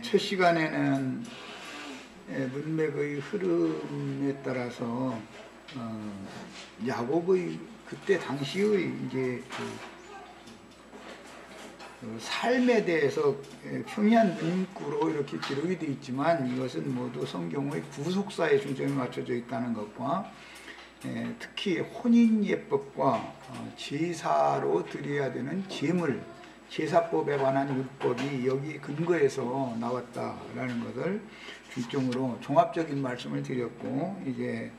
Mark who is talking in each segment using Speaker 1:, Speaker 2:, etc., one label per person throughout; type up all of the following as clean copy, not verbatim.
Speaker 1: 첫 시간에는 문맥의 흐름에 따라서 야곱의 그때 당시의 이제 그 삶에 대해서 평이한 문구로 이렇게 기록이 되어 있지만 이것은 모두 성경의 구속사에 중점이 맞춰져 있다는 것과 특히 혼인예법과 제사로 드려야 되는 제물, 제사법에 관한 율법이 여기 근거에서 나왔다라는 것을 중점으로 종합적인 말씀을 드렸고, 이제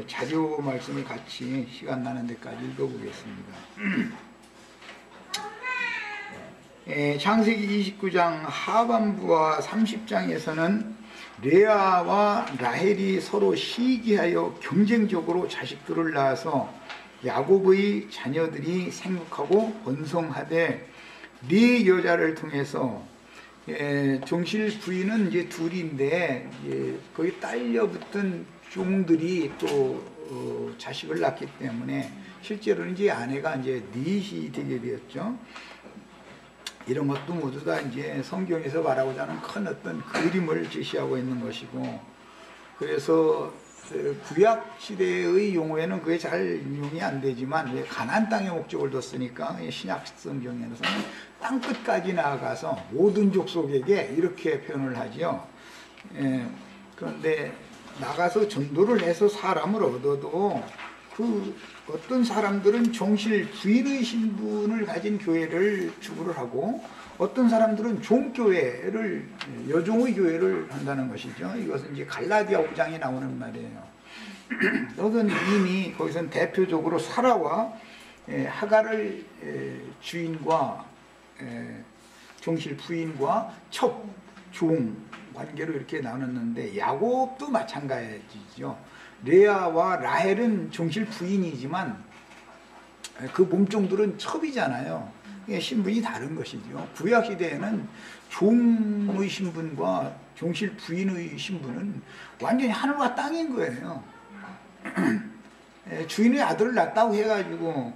Speaker 1: 자료 말씀을 같이 시간 나는 데까지 읽어보겠습니다. 창세기 29장 하반부와 30장에서는 레아와 라헬이 서로 시기하여 경쟁적으로 자식들을 낳아서 야곱의 자녀들이 생육하고 번성하되 네 여자를 통해서 종실 부인은 이제 둘인데 거기 딸려붙은 종들이 또 자식을 낳기 때문에 실제로는 이제 아내가 이제 넷이 되게 되었죠. 이런 것도 모두 다 이제 성경에서 말하고자 하는 큰 어떤 그림을 제시하고 있는 것이고, 그래서 구약 시대의 용어에는 그게 잘 인용이 안 되지만 가나안 땅에 목적을 뒀으니까 신약 성경에서는 땅 끝까지 나아가서 모든 족속에게 이렇게 표현을 하죠. 그런데 나가서 전도를 해서 사람을 얻어도 그 어떤 사람들은 종실 부인의 신분을 가진 교회를 주구를 하고 어떤 사람들은 종교회를, 여종의 교회를 한다는 것이죠. 이것은 이제 갈라디아 5장에 나오는 말이에요. 이것은 이미 거기서는 대표적으로 사라와 하갈을 주인과 종실 부인과 첩, 종 관계로 이렇게 나눴는데 야곱도 마찬가지죠. 레아와 라헬은 종실 부인이지만 그 몸종들은 첩이잖아요. 신분이 다른 것이죠. 구약 시대에는 종의 신분과 종실 부인의 신분은 완전히 하늘과 땅인 거예요. 주인의 아들을 낳았다고 해가지고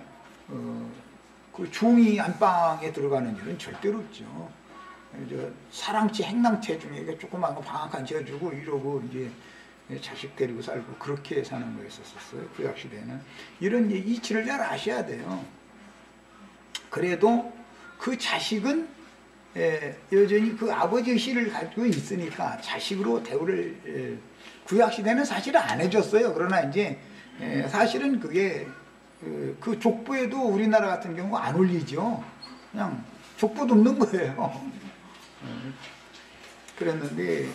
Speaker 1: 그 종이 안방에 들어가는 일은 절대로 없죠. 사랑채, 행랑채 중에 조그만 거 방앗간 지어주고 이러고 이제 자식 데리고 살고 그렇게 사는 거였었어요. 구약 시대에는. 이런 이치를 잘 아셔야 돼요. 그래도 그 자식은 여전히 그 아버지의 씨를 가지고 있으니까 자식으로 대우를 구약 시대는 사실은 안 해줬어요. 그러나 이제 사실은 그게 그 족보에도 우리나라 같은 경우 안 올리죠. 그냥 족보도 없는 거예요. 그랬는데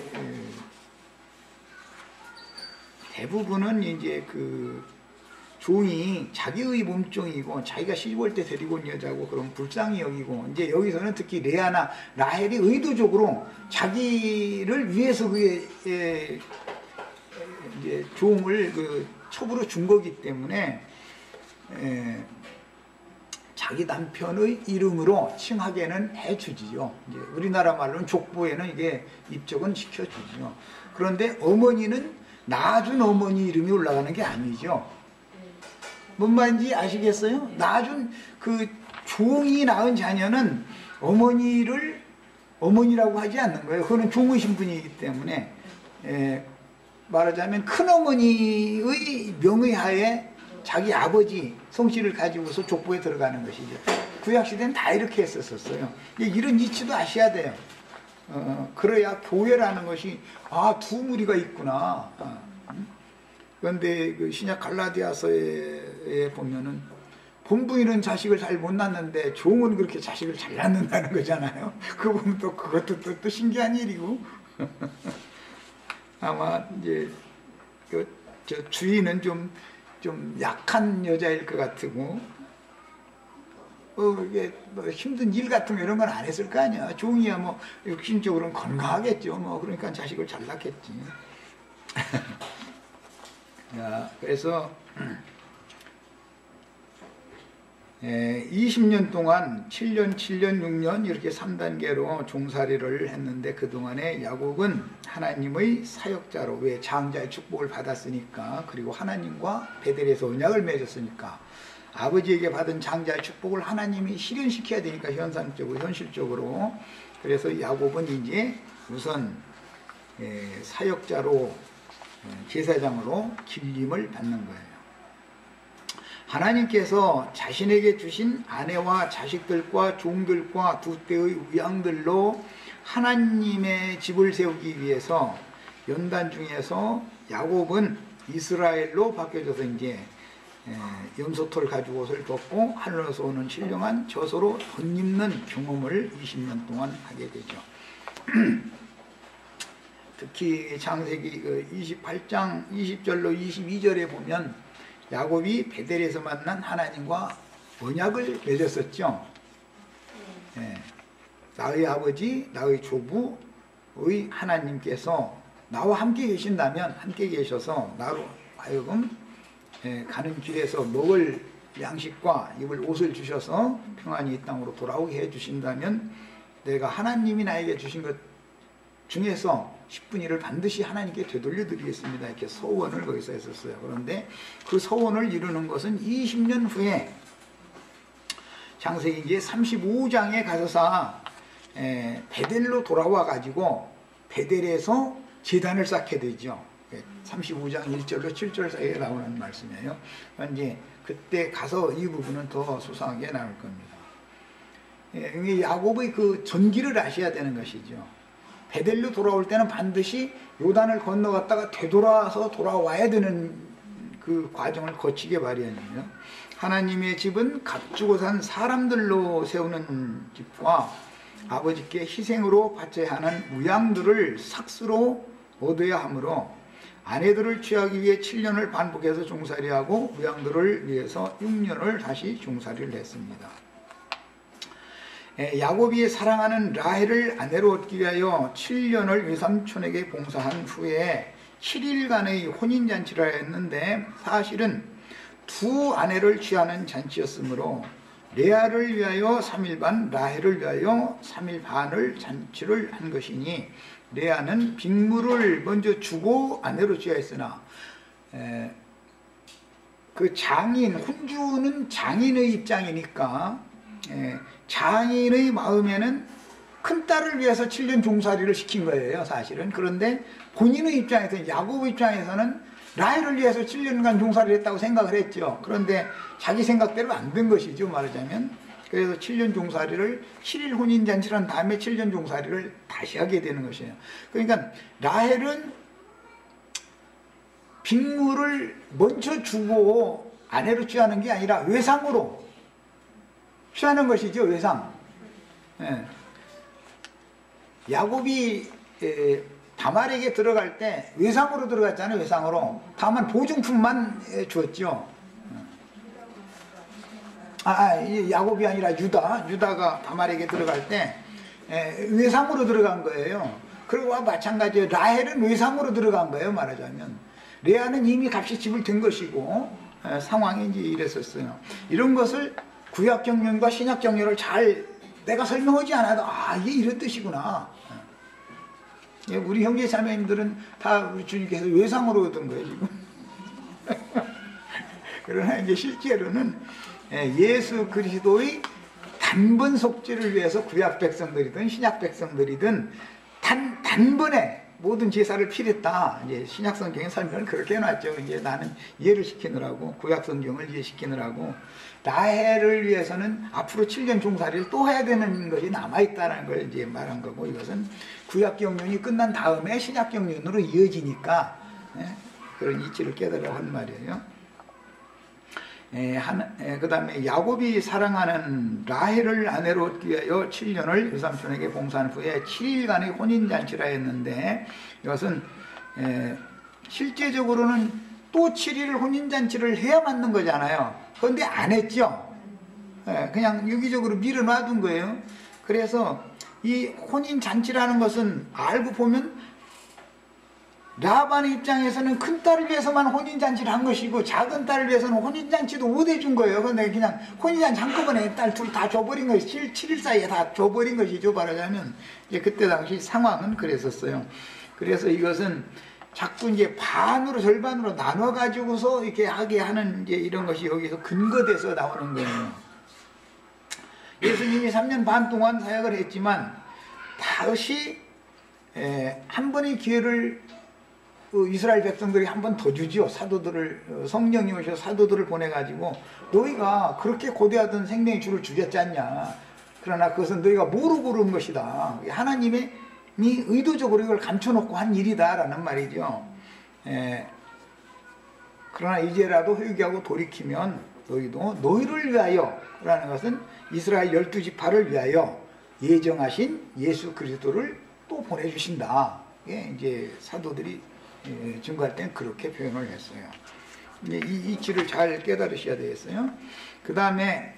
Speaker 1: 대부분은 이제 그 종이 자기의 몸종이고 자기가 시집올 때 데리고 온 여자고 그럼 불쌍히 여기고, 이제 여기서는 특히 레아나 라헬이 의도적으로 자기를 위해서 그게 이제 종을 그 첩으로 준 거기 때문에 자기 남편의 이름으로 칭하게는 해주지요. 이제 우리나라 말로는 족보에는 이게 입적은 시켜주지요. 그런데 어머니는 낳아준 어머니 이름이 올라가는 게 아니죠. 뭔 말인지 아시겠어요? 낳아준 그 종이 낳은 자녀는 어머니를 어머니라고 하지 않는 거예요. 그거는 종의 신분이기 때문에 말하자면 큰어머니의 명의하에 자기 아버지 성씨를 가지고서 족보에 들어가는 것이죠. 구약시대는 다 이렇게 했었어요. 이런 이치도 아셔야 돼요. 그래야 교회라는 것이 두 무리가 있구나. 그런데 그 신약 갈라디아서에 보면은 본부인은 자식을 잘 못 낳는데 종은 그렇게 자식을 잘 낳는다는 거잖아요. 그거 보면 또 그것도 또 신기한 일이고. 아마 이제 저 주인은 좀 약한 여자일 것 같고, 이게 뭐 힘든 일 같은 거 이런 건 안 했을 거 아니야. 종이야 뭐 육신적으로는 건강하겠죠. 뭐 그러니까 자식을 잘 낳겠지. 자, 그래서 20년 동안 7년, 6년 이렇게 3단계로 종살이를 했는데 그동안에 야곱은 하나님의 사역자로, 왜 장자의 축복을 받았으니까, 그리고 하나님과 베델에서 언약을 맺었으니까 아버지에게 받은 장자의 축복을 하나님이 실현시켜야 되니까 현상적으로 현실적으로 그래서 야곱은 이제 우선 사역자로 제사장으로 길림을 받는 거예요. 하나님께서 자신에게 주신 아내와 자식들과 종들과 두 떼의 우양들로 하나님의 집을 세우기 위해서 연단 중에서 야곱은 이스라엘로 바뀌어져서 이제 염소털 가지고 옷을 벗고 하늘에서 오는 신령한 젖으로 덧입는 경험을 20년 동안 하게 되죠. 특히 창세기 28장 20절로 22절에 보면 야곱이 베델에서 만난 하나님과 언약을 맺었었죠. 나의 아버지, 나의 조부의 하나님께서 나와 함께 계신다면, 함께 계셔서 나로 하여금 가는 길에서 먹을 양식과 입을 옷을 주셔서 평안히 이 땅으로 돌아오게 해주신다면 내가 하나님이 나에게 주신 것 중에서 10분의 1을 반드시 하나님께 되돌려 드리겠습니다. 이렇게 서원을 거기서 했었어요. 그런데 그 서원을 이루는 것은 20년 후에 창세기 이제 35장에 가서서 베델로 돌아와 가지고 베델에서 제단을 쌓게 되죠. 35장 1절로 7절 사이에 나오는 말씀이에요. 이제 그때 가서 이 부분은 더 소상하게 나올 겁니다. 야곱의 그 전기를 아셔야 되는 것이죠. 베델로 돌아올 때는 반드시 요단을 건너갔다가 되돌아서 돌아와야 되는 그 과정을 거치게 마련이에요. 하나님의 집은 값주고 산 사람들로 세우는 집과 아버지께 희생으로 바쳐야 하는 우양들을 삭스로 얻어야 하므로 아내들을 취하기 위해 7년을 반복해서 종살이하고 우양들을 위해서 6년을 다시 종살이를 했습니다. 야곱이 사랑하는 라헬을 아내로 얻기 위하여 7년을 외삼촌에게 봉사한 후에 7일간의 혼인잔치를 했는데 사실은 두 아내를 취하는 잔치였으므로 레아를 위하여 3일 반, 라헬을 위하여 3일 반을 잔치를 한 것이니 레아는 빅물을 먼저 주고 아내로 취하였으나 그 장인, 혼주는 장인의 입장이니까 장인의 마음에는 큰딸을 위해서 7년 종살이를 시킨 거예요, 사실은. 그런데 본인의 입장에서는, 야곱 입장에서는 라헬을 위해서 7년간 종살이를 했다고 생각을 했죠. 그런데 자기 생각대로 안 된 것이죠, 말하자면. 그래서 7년 종살이를 7일 혼인잔치를 한 다음에 7년 종살이를 다시 하게 되는 것이에요. 그러니까 라헬은 빅물을 먼저 주고 아내로 취하는 게 아니라 외상으로 취하는 것이죠, 외상. 야곱이 다말에게 들어갈 때 외상으로 들어갔잖아요, 외상으로. 다만 보증품만 주었죠. 야곱이 아니라 유다가 다말에게 들어갈 때 외상으로 들어간 거예요. 그리고 마찬가지로 라헬은 외상으로 들어간 거예요, 말하자면. 레아는 이미 값이 지불된 것이고 상황이 이제 이랬었어요. 이런 것을 구약 경륜과 신약 경륜을 잘 내가 설명하지 않아도 이게 이런 뜻이구나. 우리 형제 자매님들은 다 우리 주님께서 외상으로 얻은 거예요, 지금. 그러나 이제 실제로는 예수 그리스도의 단번 속죄를 위해서 구약 백성들이든 신약 백성들이든 단번에 모든 제사를 필했다. 이제 신약 성경의 설명을 그렇게 해놨죠. 이제 나는 이해를 시키느라고, 구약 성경을 이해시키느라고. 라헬을 위해서는 앞으로 7년 종살이를 또 해야 되는 것이 남아있다는 걸 이제 말한 거고, 이것은 구약 경륜이 끝난 다음에 신약 경륜으로 이어지니까 그런 이치를 깨달으라고 한 말이에요. 그 다음에 야곱이 사랑하는 라헬을 아내로 얻기 위하여 7년을 외삼촌에게 봉사한 후에 7일간의 혼인잔치라 했는데, 이것은 실제적으로는 또 7일 혼인잔치를 해야 맞는 거잖아요. 그런데 안 했죠. 그냥 유기적으로 밀어놔둔 거예요. 그래서 이 혼인잔치라는 것은 알고 보면 라반의 입장에서는 큰 딸을 위해서만 혼인잔치를 한 것이고 작은 딸을 위해서는 혼인잔치도 못 해준 거예요. 그런데 그냥 혼인잔치 한꺼번에 딸 둘 다 줘버린 것이 7일 사이에 다 줘버린 것이죠, 말하자면. 이제 그때 당시 상황은 그랬었어요. 그래서 이것은 자꾸 이제 반으로 절반으로 나눠 가지고서 이렇게 하게 하는 이제 이런 것이 여기서 근거돼서 나오는 거예요. 예수님이 3년 반 동안 사역을 했지만 다시 한 번의 기회를 이스라엘 백성들이 한 번 더 주지요. 사도들을, 성령이 오셔서 사도들을 보내가지고 너희가 그렇게 고대하던 생명의 주를 죽였지 않냐. 그러나 그것은 너희가 모르고 그런 것이다. 하나님이 의도적으로 이걸 감춰놓고 한 일이다 라는 말이죠. 그러나 이제라도 회개하고 돌이키면 너희도 너희를 위하여 라는 것은 이스라엘 12지파를 위하여 예정하신 예수 그리스도를 또 보내주신다. 이제 사도들이 증거할 땐 그렇게 표현을 했어요. 이 이치를 잘 깨달으셔야 되겠어요. 그 다음에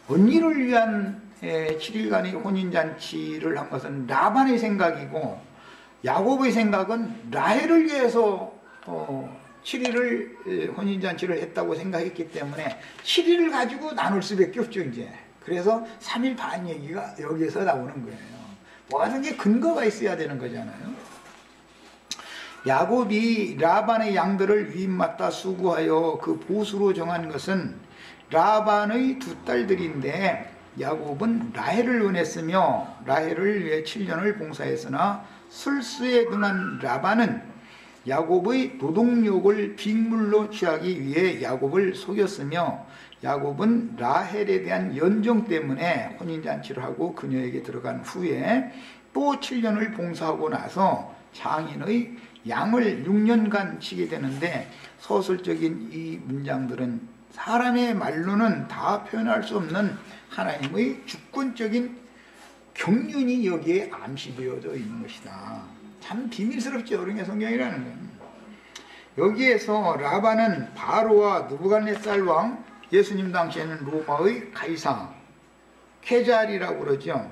Speaker 1: 언니를 위한 7일간의 혼인잔치를 한 것은 라반의 생각이고 야곱의 생각은 라헬을 위해서 7일을 혼인잔치를 했다고 생각했기 때문에 7일을 가지고 나눌 수밖에 없죠. 이제 그래서 3일 반 얘기가 여기에서 나오는 거예요. 모든 게 근거가 있어야 되는 거잖아요. 야곱이 라반의 양들을 위임받다 수고하여 그 보수로 정한 것은 라반의 두 딸들인데 야곱은 라헬을 원했으며 라헬을 위해 7년을 봉사했으나 술수에 등한 라반은 야곱의 노동력을 빅물로 취하기 위해 야곱을 속였으며 야곱은 라헬에 대한 연정 때문에 혼인잔치를 하고 그녀에게 들어간 후에 또 7년을 봉사하고 나서 장인의 양을 6년간 치게 되는데 서술적인 이 문장들은 사람의 말로는 다 표현할 수 없는 하나님의 주권적인 경륜이 여기에 암시되어져 있는 것이다. 참 비밀스럽죠. 어른의 성경이라는 건. 여기에서 라반은 바로와 느부갓네살 왕, 예수님 당시에는 로마의 가이사 케잘이라고 그러죠.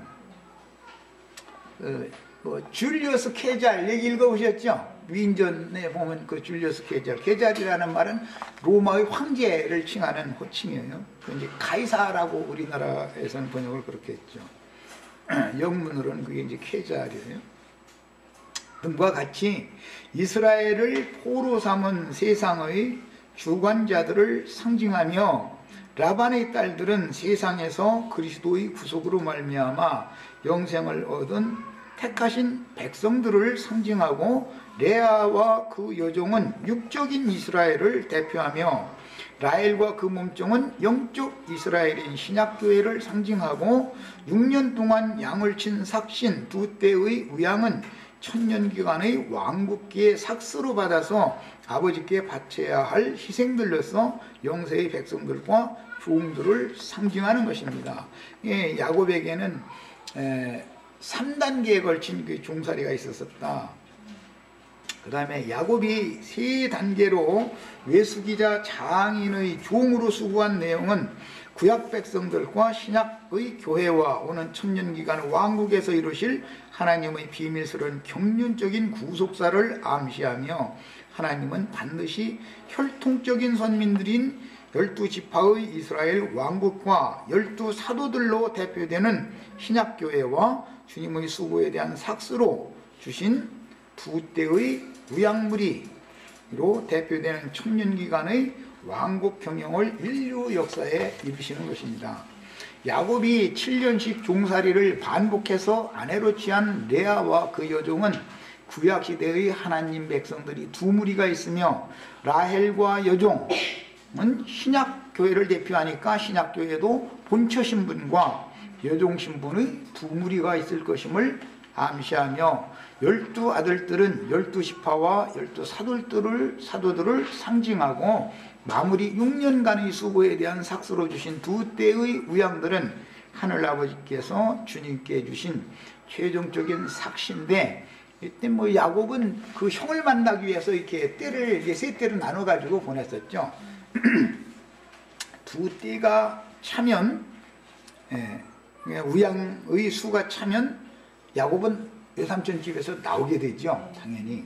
Speaker 1: 줄리어스 케잘 얘기 읽어보셨죠? 위인전에 보면 그 줄리어스 케잘이라는 말은 로마의 황제를 칭하는 호칭이에요. 이제 가이사라고 우리나라에서는 번역을 그렇게 했죠. 영문으로는 그게 이제 케잘이에요. 등과 같이 이스라엘을 포로 삼은 세상의 주관자들을 상징하며 라반의 딸들은 세상에서 그리스도의 구속으로 말미암아 영생을 얻은 택하신 백성들을 상징하고 레아와 그 여종은 육적인 이스라엘을 대표하며 라헬과 그 몸종은 영적 이스라엘인 신약교회를 상징하고 6년 동안 양을 친 삭신 두 떼의 우양은 천년기간의 왕국기의 삭스로 받아서 아버지께 바쳐야 할 희생들로서 영세의 백성들과 종들을 상징하는 것입니다. 야곱에게는 3단계에 걸친 그 종살이가 있었다. 그 다음에 야곱이 3단계로 외숙이자 장인의 종으로 수고한 내용은 구약 백성들과 신약의 교회와 오는 천년기간 왕국에서 이루실 하나님의 비밀스러운 경륜적인 구속사를 암시하며 하나님은 반드시 혈통적인 선민들인 12지파의 이스라엘 왕국과 12사도들로 대표되는 신약교회와 주님의 수고에 대한 삭스로 주신 두 때의 우양무리로 대표되는 천년기간의 왕국 경영을 인류 역사에 이루시는 것입니다. 야곱이 7년씩 종살이를 반복해서 아내로 취한 레아와 그 여종은 구약시대의 하나님 백성들이 두 무리가 있으며 라헬과 여종은 신약교회를 대표하니까 신약교회도 본처 신분과 여종 신분의 두 무리가 있을 것임을 암시하며 12아들들은 12지파와 12사도들을 상징하고 마무리 6년간의 수고에 대한 삭스로 주신 두 때의 우양들은 하늘아버지께서 주님께 주신 최종적인 삭시인데 이때 야곱은 그 형을 만나기 위해서 이렇게 때를 세 때로 나눠 가지고 보냈었죠. 두 때가 차면 우양의 수가 차면 야곱은 외삼촌 집에서 나오게 되죠. 당연히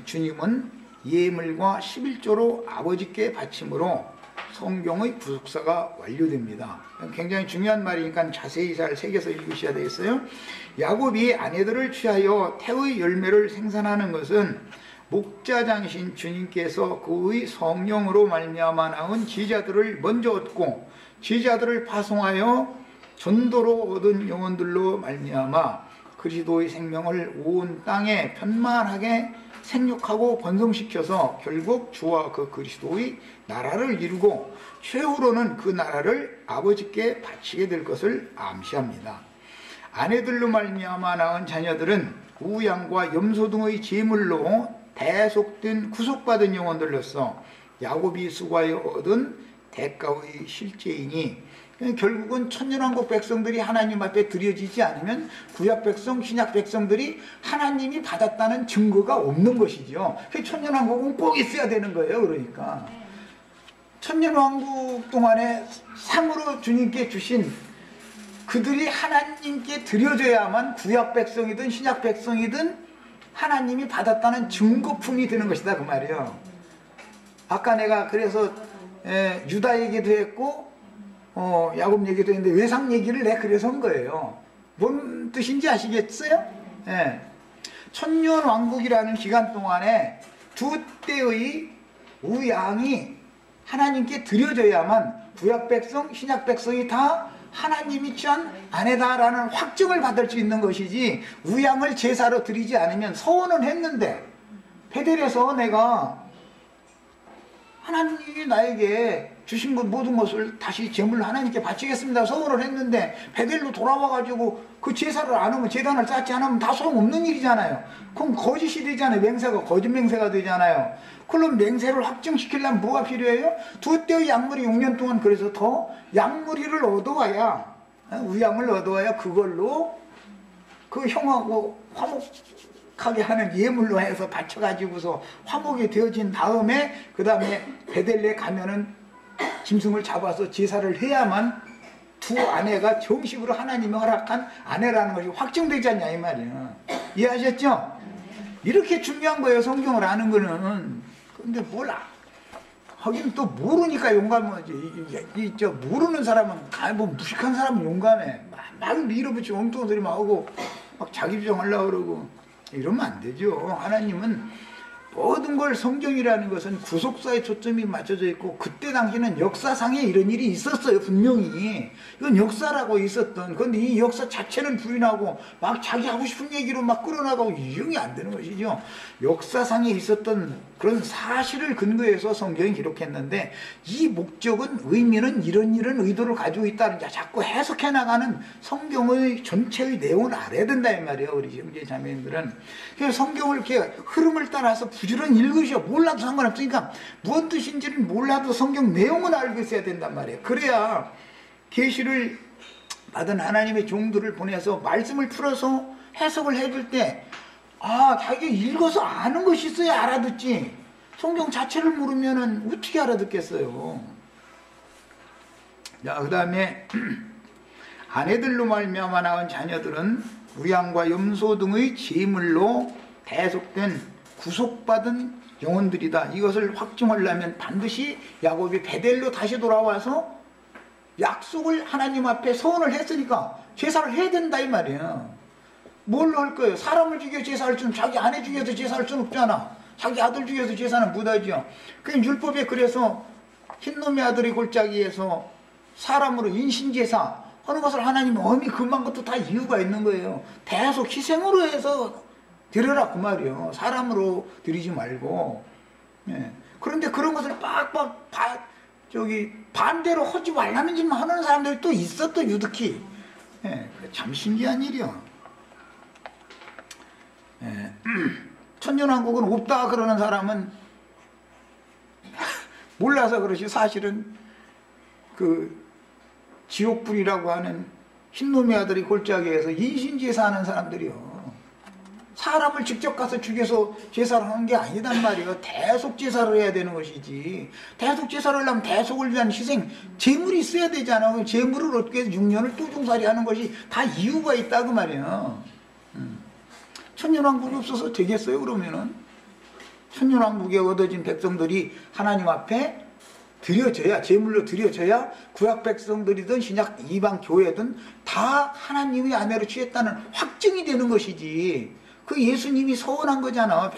Speaker 1: 주님은 예물과 11조로 아버지께 바침으로 성경의 구속사가 완료됩니다. 굉장히 중요한 말이니까 자세히 잘 새겨서 읽으셔야 되겠어요. 야곱이 아내들을 취하여 태의 열매를 생산하는 것은 목자장이신 주님께서 그의 성령으로 말미암아 나온 지자들을 먼저 얻고 지자들을 파송하여 전도로 얻은 영혼들로 말미암아 그리스도의 생명을 온 땅에 편만하게 생육하고 번성시켜서 결국 주와 그 그리스도의 나라를 이루고 최후로는 그 나라를 아버지께 바치게 될 것을 암시합니다. 아내들로 말미암아 낳은 자녀들은 우양과 염소 등의 제물로 대속된 구속받은 영혼들로서 야곱이 수고하여 얻은 대가의 실제이니, 결국은 천년왕국 백성들이 하나님 앞에 드려지지 않으면 구약 백성, 신약 백성들이 하나님이 받았다는 증거가 없는 것이죠. 천년왕국은 꼭 있어야 되는 거예요. 그러니까 천년왕국 동안에 상으로 주님께 주신 그들이 하나님께 드려져야만 구약 백성이든 신약 백성이든 하나님이 받았다는 증거품이 되는 것이다 그 말이에요. 아까 내가 그래서 유다 얘기도 했고 야곱 얘기도 했는데 외상 얘기를 내가 그래서 한 거예요. 뭔 뜻인지 아시겠어요? 천년왕국이라는 기간 동안에 두 때의 우양이 하나님께 드려져야만 구약 백성, 신약 백성이 다 하나님이 취한 아내다라는 확증을 받을 수 있는 것이지, 우양을 제사로 드리지 않으면 서원은 했는데 베델에서 내가 하나님이 나에게 주신 것 모든 것을 다시 제물로 하나님께 바치겠습니다 서원을 했는데 베델로 돌아와가지고 그 제사를 안 하면, 제단을 쌓지 않으면 다 소용없는 일이잖아요. 그럼 거짓이 되잖아요. 맹세가 거짓 맹세가 되잖아요. 그럼 맹세를 확증시키려면 뭐가 필요해요? 두 때의 양머리 6년 동안 그래서 더 양머리를 얻어와야, 우양을 얻어와야 그걸로 그 형하고 화목하게 하는 예물로 해서 바쳐가지고서 화목이 되어진 다음에 그 다음에 베델레 가면은 짐승을 잡아서 제사를 해야만 두 아내가 정식으로 하나님이 허락한 아내라는 것이 확정되지 않냐 이 말이에요. 이해하셨죠? 이렇게 중요한 거예요. 성경을 아는 거는. 근데 몰라. 하긴 또 모르니까 용감하지. 모르는 사람은, 뭐 무식한 사람은 용감해. 막 밀어붙이고 엉뚱한 소리 막 하고 막 자기 주장하려고 그러고 이러면 안 되죠. 하나님은 모든 걸, 성경이라는 것은 구속사에 초점이 맞춰져 있고, 그때 당시는 역사상에 이런 일이 있었어요. 분명히 이건 역사라고 있었던. 그런데 이 역사 자체는 부인하고 막 자기 하고 싶은 얘기로 막 끌어나가고 이용이 안 되는 것이죠. 역사상에 있었던 그런 사실을 근거해서 성경이 기록했는데, 이 목적은, 의미는 이런 의도를 가지고 있다는, 자꾸 해석해 나가는 성경의 전체의 내용을 알아야 된다 이 말이에요. 우리 형제 자매님들은. 그래서 성경을 이렇게 흐름을 따라서 부지런히 읽으셔. 몰라도 상관없으니까, 무슨 뜻인지는 몰라도 성경 내용은 알고 있어야 된단 말이에요. 그래야 계시를 받은 하나님의 종들을 보내서 말씀을 풀어서 해석을 해줄 때, 자기가 읽어서 아는 것이 있어야 알아듣지. 성경 자체를 모르면은 어떻게 알아듣겠어요. 자, 그 다음에 아내들로 말미암아 낳은 자녀들은 우양과 염소 등의 제물로 대속된 구속받은 영혼들이다. 이것을 확증하려면 반드시 야곱이 베델로 다시 돌아와서 약속을 하나님 앞에 서원을 했으니까 제사를 해야 된다 이 말이에요. 뭘로 할 거예요? 사람을 죽여 제사를 주면 자기 아내 죽여서 제사를 수는 없잖아. 자기 아들 죽여서 제사는 못하죠. 그 율법에 그래서 흰놈의 아들의 골짜기에서 사람으로 인신제사 하는 것을 하나님이 엄히 금한 것도 다 이유가 있는 거예요. 대속 희생으로 해서 드려라 그 말이에요. 사람으로 드리지 말고. 그런데 그런 것을 빡빡 반대로 하지 말라는 짓만 하는 사람들이 또 있어, 또 유득히. 참 신기한 일이요. 천년왕국은 없다 그러는 사람은 몰라서 그러지, 사실은 그 지옥불이라고 하는 흰놈의 아들이 골짜기에서 인신제사하는 사람들이요. 사람을 직접 가서 죽여서 제사를 하는 게 아니단 말이에요. 대속제사를 해야 되는 것이지. 대속제사를 하려면 대속을 위한 희생, 제물이 있어야 되잖아. 제물을 얻기 위해서 6년을 또중살이 하는 것이 다 이유가 있다 그 말이에요. 천년왕국이 없어서 되겠어요 그러면은? 천년왕국에 얻어진 백성들이 하나님 앞에 드려져야, 제물로 드려져야 구약 백성들이든 신약 이방 교회든 다 하나님의 아내로 취했다는 확증이 되는 것이지. 그 예수님이 서원한 거잖아.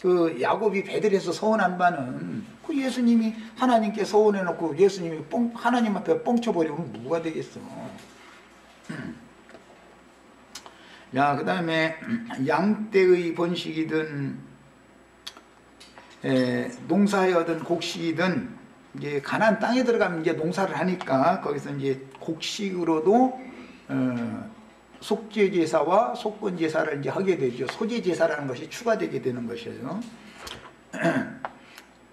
Speaker 1: 그 야곱이 베델에서 서원한 바는 그 예수님이 하나님께 서원해놓고 예수님이 하나님 앞에 뻥쳐버리면 뭐가 되겠어. 자, 그 다음에 양떼의 번식이든 농사여든 곡식이든 이제 가나안 땅에 들어가면 이제 농사를 하니까 거기서 이제 곡식으로도 속죄 제사와 속건 제사를 이제 하게 되죠. 소제 제사라는 것이 추가되게 되는 것이에요.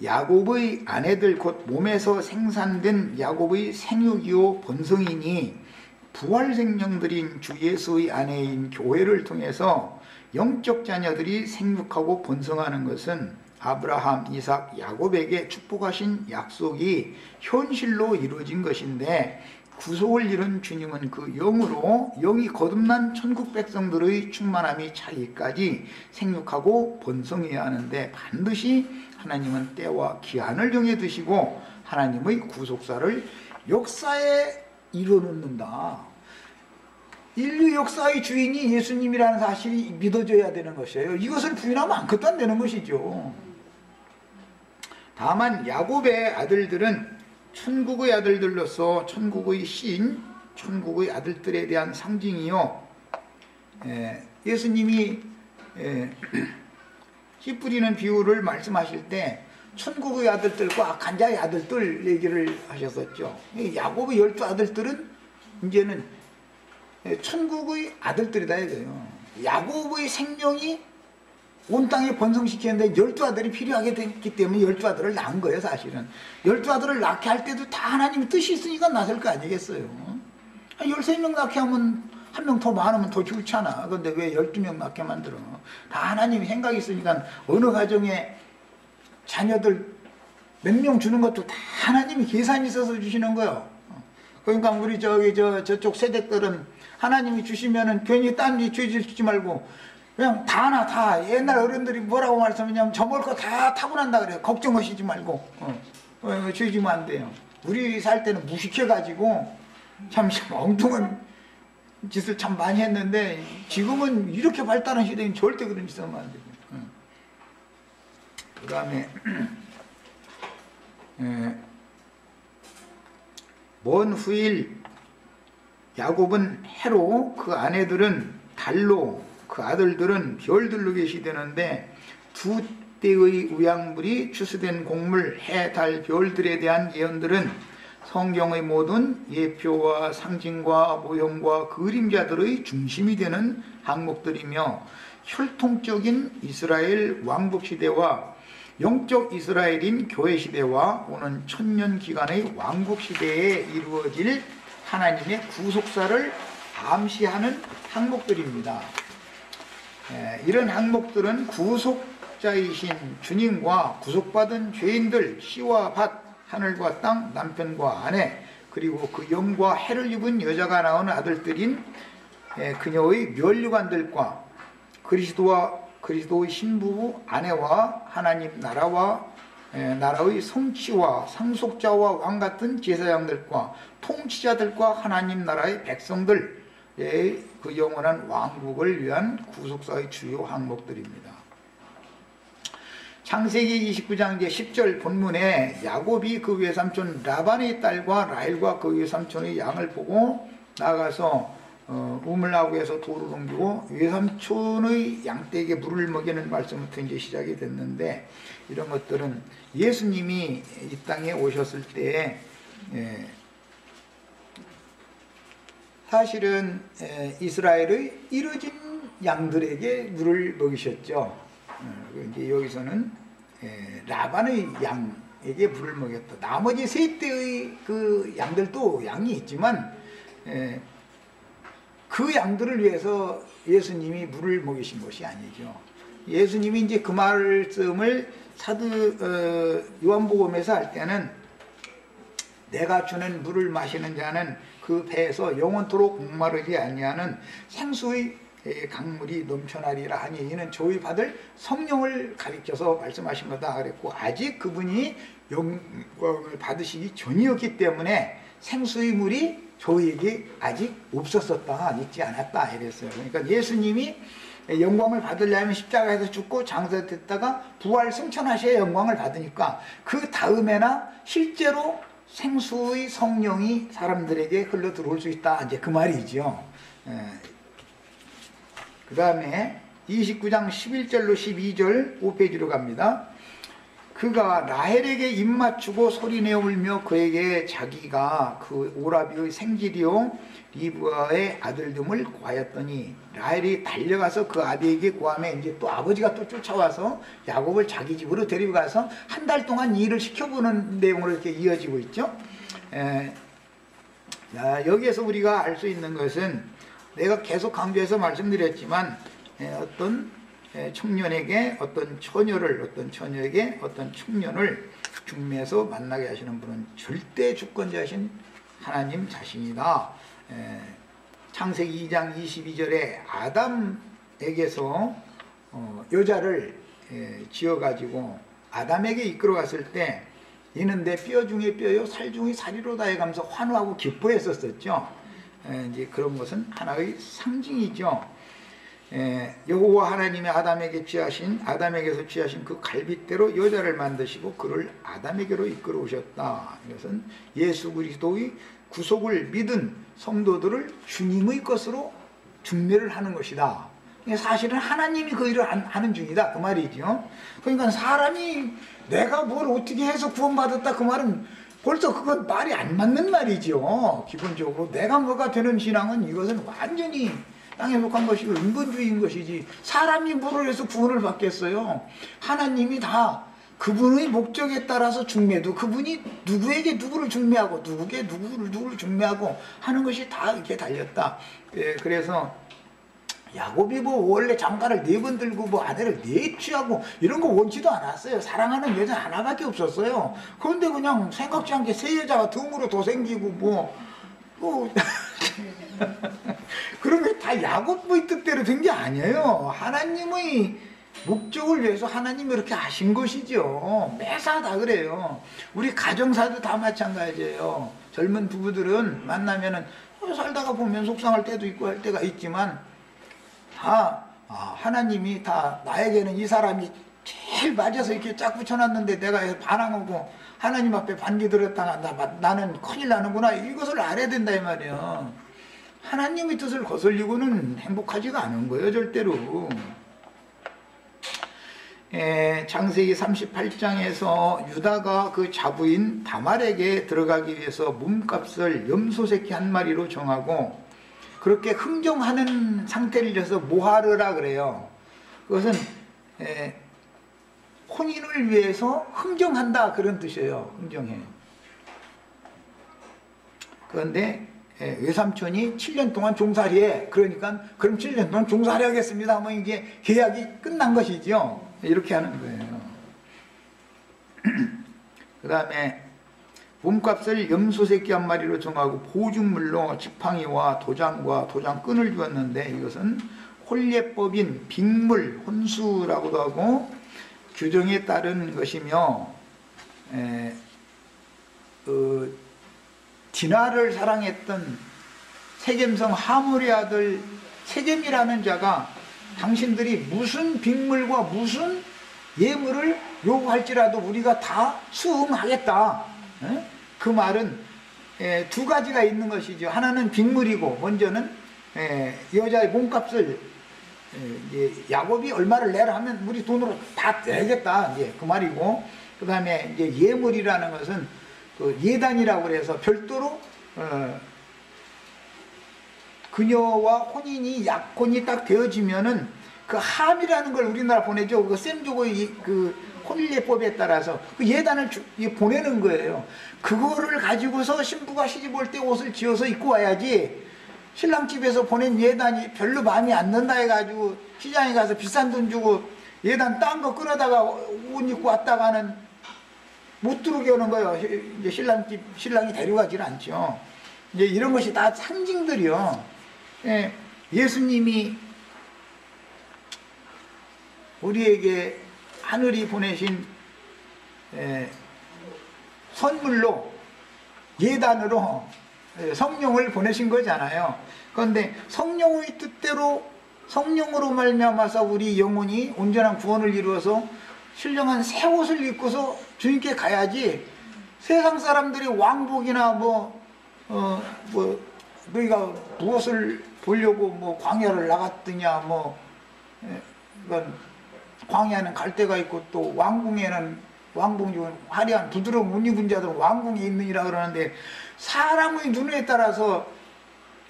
Speaker 1: 야곱의 아내들 곧 몸에서 생산된 야곱의 생육이요 번성이니 부활 생명들인 주 예수의 아내인 교회를 통해서 영적 자녀들이 생육하고 번성하는 것은 아브라함, 이삭, 야곱에게 축복하신 약속이 현실로 이루어진 것인데 구속을 이룬 주님은 그 영으로 영이 거듭난 천국 백성들의 충만함이 차기까지 생육하고 번성해야 하는데 반드시 하나님은 때와 기한을 정해 두시고 하나님의 구속사를 역사에 이뤄놓는다. 인류 역사의 주인이 예수님이라는 사실이 믿어져야 되는 것이에요. 이것을 부인하면 아무것도 안 되는 것이죠. 다만 야곱의 아들들은 천국의 아들들로서 천국의 신, 천국의 아들들에 대한 상징이요. 예수님이 씨 뿌리는 비유를 말씀하실 때 천국의 아들들과 악한 자의 아들들 얘기를 하셨었죠. 야곱의 12아들들은 이제는 천국의 아들들이다 이거예요. 야곱의 생명이 온 땅에 번성시켰는데 12아들이 필요하게 됐기 때문에 12아들을 낳은 거예요. 사실은 12아들을 낳게 할 때도 다 하나님의 뜻이 있으니까 낳을 거 아니겠어요. 13명 낳게 하면 한 명 더 많으면 더 좋잖아. 그런데 왜 12명 낳게 만들어? 다 하나님이 생각이 있으니까 어느 가정에 자녀들 몇 명 주는 것도 다 하나님이 계산이 있어서 주시는 거예요. 그러니까 우리 저쪽 세대들은 하나님이 주시면은 괜히 딴 데 죄질 주지 말고 그냥 다 하나 다 옛날 어른들이 뭐라고 말씀하냐면 저 먹을 거 다 타고난다 그래요. 걱정하시지 말고 죄 지면 안 돼요. 우리 살 때는 무식해가지고 참 엉뚱한 짓을 참 많이 했는데 지금은 이렇게 발달한 시대엔 절대 그런 짓을 하면 안 되고. 그 다음에 먼 후일 야곱은 해로 그 아내들은 달로 그 아들들은 별들로 계시되는데 두 때의 우양물이 추수된 곡물 해, 달, 별들에 대한 예언들은 성경의 모든 예표와 상징과 모형과 그림자들의 중심이 되는 항목들이며 혈통적인 이스라엘 왕국 시대와 영적 이스라엘인 교회 시대와 오는 천년 기간의 왕국 시대에 이루어질 하나님의 구속사를 암시하는 항목들입니다. 이런 항목들은 구속자이신 주님과 구속받은 죄인들, 씨와 밭, 하늘과 땅, 남편과 아내, 그리고 그 영과 해를 입은 여자가 낳은 아들들인 그녀의 멸류관들과 그리스도의 신부부 아내와 하나님 나라와 나라의 성취와 상속자와 왕 같은 제사장들과 통치자들과 하나님 나라의 백성들의 그 영원한 왕국을 위한 구속사의 주요 항목들입니다. 창세기 29장 10절 본문에 야곱이 그 외삼촌 라반의 딸과 라헬과 그 외삼촌의 양을 보고 나가서 우물나무에서 돌을 옮기고 외삼촌의 양떼에게 물을 먹이는 말씀부터 이제 시작이 됐는데 이런 것들은 예수님이 이 땅에 오셨을 때 사실은 이스라엘의 이루어진 양들에게 물을 먹이셨죠. 이제 여기서는 라반의 양에게 물을 먹였다. 나머지 세 떼의 그 양들도 양이 있지만 그 양들을 위해서 예수님이 물을 먹이신 것이 아니죠. 예수님이 이제 그 말씀을 요한복음에서 할 때는 내가 주는 물을 마시는 자는 그 배에서 영원토록 목마르지 아니하는 생수의 강물이 넘쳐나리라 하니 이는 저희 받을 성령을 가리켜서 말씀하신 거다 그랬고 아직 그분이 영광을 받으시기 전이었기 때문에 생수의 물이 저희에게 아직 없었었다, 있지 않았다 이랬어요. 그러니까 예수님이 영광을 받으려면 십자가에서 죽고 장사됐다가 부활 승천하셔야 영광을 받으니까 그 다음에나 실제로 생수의 성령이 사람들에게 흘러 들어올 수 있다, 이제 그 말이죠. 그 다음에 29장 11절로 12절 5페이지로 갑니다. 그가 라헬에게 입맞추고 소리내어 울며 그에게 자기가 그 오라비의 생질이요 리브아의 아들됨을 구하였더니 라헬이 달려가서 그 아비에게 구하며 이제 또 아버지가 또 쫓아와서 야곱을 자기 집으로 데리고 가서 한 달 동안 일을 시켜보는 내용으로 이렇게 이어지고 있죠. 여기에서 우리가 알 수 있는 것은 내가 계속 강조해서 말씀드렸지만 어떤 청년에게 어떤 처녀에게 어떤 청년을 중매에서 만나게 하시는 분은 절대 주권자이신 하나님 자신이다. 창세기 2장 22절에 아담에게서 여자를 지어가지고 아담에게 이끌어갔을 때 이는 내 뼈 중에 뼈요 살 중에 살이로다 해가면서 환호하고 기뻐했었죠. 이제 그런 것은 하나의 상징이죠. 여호와 하나님의 아담에게서 취하신 그 갈빗대로 여자를 만드시고 그를 아담에게로 이끌어 오셨다. 이것은 예수 그리스도의 구속을 믿은 성도들을 주님의 것으로 중매를 하는 것이다. 사실은 하나님이 그 일을 하는 중이다 그 말이죠. 그러니까 사람이 내가 뭘 어떻게 해서 구원받았다 그 말은 벌써 그건 말이 안 맞는 말이죠. 기본적으로 내가 뭐가 되는 신앙은 이것은 완전히 땅에 속한 것이고 인본주의인 것이지 사람이 뭐를 해서 구원을 받겠어요. 하나님이 다 그분의 목적에 따라서 중매도 그분이 누구에게 누구를 중매하고 누구에게 누구를 중매하고 하는 것이 다 이렇게 달렸다. 그래서 야곱이 뭐 원래 장가를 4번 들고 뭐 아내를 4 취하고 이런 거 원치도 않았어요. 사랑하는 여자 하나밖에 없었어요. 그런데 그냥 생각지 않게 새 여자가 덤으로 더 생기고 그런 게 다 야곱의 뜻대로 된 게 아니에요. 하나님의 목적을 위해서 하나님이 이렇게 하신 것이죠. 매사 다 그래요. 우리 가정사도 다 마찬가지예요. 젊은 부부들은 만나면은 살다가 보면 속상할 때도 있고 할 때가 있지만 다 하나님이 다 나에게는 이 사람이 제일 맞아서 이렇게 짝 붙여놨는데 내가 반항하고 하나님 앞에 반기 들었다가 나는 큰일 나는구나 이것을 알아야 된다 이 말이에요. 하나님의 뜻을 거슬리고는 행복하지가 않은 거예요 절대로. 창세기 38장에서 유다가 그 자부인 다말에게 들어가기 위해서 몸값을 염소새끼 한 마리로 정하고 그렇게 흥정하는 상태를 줘서 모하르라 그래요. 그것은 혼인을 위해서 흥정한다 그런 뜻이에요. 흥정해. 그런데 외삼촌이 7년 동안 종살이해. 그러니까 그럼 7년 동안 종살이 하겠습니다 하면 이게 계약이 끝난 것이죠. 이렇게 하는 거예요. 그 다음에 몸값을 염소새끼 한 마리로 정하고 보증물로 지팡이와 도장과 도장끈을 주었는데 이것은 혼례법인 빅물, 혼수라고도 하고 규정에 따른 것이며 디나를 사랑했던 세겜성 하몰의 아들 세겜이라는 자가 당신들이 무슨 빅물과 무슨 예물을 요구할지라도 우리가 다 수응하겠다. 그 말은 2가지가 있는 것이죠. 하나는 빅물이고 먼저는 여자의 몸값을 야곱이 얼마를 내라 하면 우리 돈으로 다 내겠다. 그 말이고 그 다음에 예물이라는 것은 그 예단이라고 그래서 별도로 그녀와 혼인이 약혼이 딱 되어지면은 그 함이라는 걸 우리나라 보내죠. 그 셈족의 그 혼례법에 따라서 그 예단을 보내는 거예요. 그거를 가지고서 신부가 시집 올 때 옷을 지어서 입고 와야지 신랑 집에서 보낸 예단이 별로 마음에 안 든다 해가지고 시장에 가서 비싼 돈 주고 예단 딴 거 끌어다가 옷 입고 왔다가는 못 들어오게 하는 거예요. 이제 신랑이 데려가질 않죠. 이제 이런 것이 다 상징들이요. 예수님이 우리에게 하늘이 보내신 선물로 예단으로 성령을 보내신 거잖아요. 그런데 성령의 뜻대로 성령으로 말미암아서 우리 영혼이 온전한 구원을 이루어서 신령한 새 옷을 입고서 주님께 가야지 세상 사람들이 왕복이나 너희가 무엇을 보려고 광야를 나갔더냐 이건 광야는 갈대가 있고 또 왕궁에는 왕궁 중 화려한 부드러운 옷 입은 자들은 왕궁에 있느니라 그러는데 사람의 눈에 따라서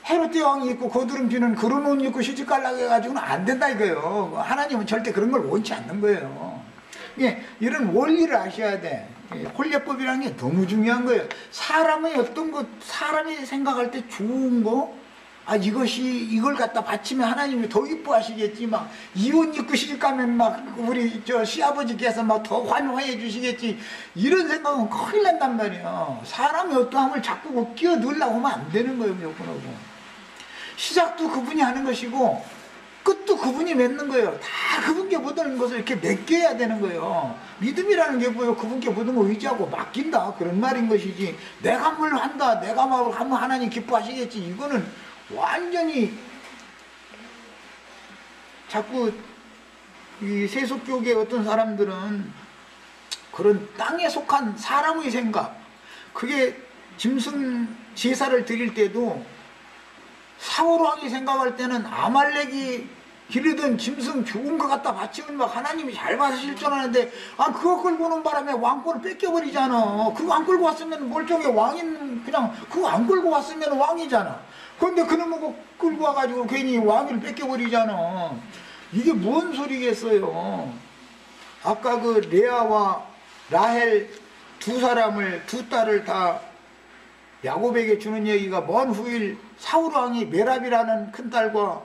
Speaker 1: 헤롯 대왕이 있고 거두름피는 그런 옷 입고 시집가려고 해가지고는 안 된다 이거예요. 하나님은 절대 그런 걸 원치 않는 거예요. 이런 원리를 아셔야 돼. 혼례법이라는 게 너무 중요한 거예요. 사람의 어떤 것, 사람이 생각할 때 좋은 거, 이걸 갖다 바치면 하나님이 더 이뻐하시겠지. 막 이옷 입고 시집가면 막 우리 저 시아버지께서 막 더 환호해 주시겠지. 이런 생각은 큰일 난단 말이야. 사람이 어떠함을 자꾸 끼어 넣으려고 하면 안 되는 거예요. 여러분하고. 시작도 그분이 하는 것이고 끝도 그분이 맺는 거예요. 다 그분께 모든 것을 이렇게 맡겨야 되는 거예요. 믿음이라는 게 뭐예요? 그분께 모든 걸 의지하고 맡긴다 그런 말인 것이지, 내가 뭘 한다, 내가 뭘 하면 하나님 기뻐하시겠지, 이거는 완전히 자꾸 이 세속교계의 어떤 사람들은 그런 땅에 속한 사람의 생각, 그게 짐승 제사를 드릴 때도 사울왕이 생각할 때는 아말렉이 기르던 짐승 좋은 것 갖다 바치면 막 하나님이 잘 받으실 줄 아는데, 그거 끌고 오는 바람에 왕권을 뺏겨버리잖아. 그거 안 끌고 왔으면 멀쩡히 왕인, 그냥 그거 안 끌고 왔으면 왕이잖아. 그런데 그놈은 그거 끌고 와가지고 괜히 왕위를 뺏겨버리잖아. 이게 뭔 소리겠어요. 아까 그 레아와 라헬 두 딸을 다 야곱에게 주는 얘기가 먼 후일 사울왕이 메랍이라는 큰딸과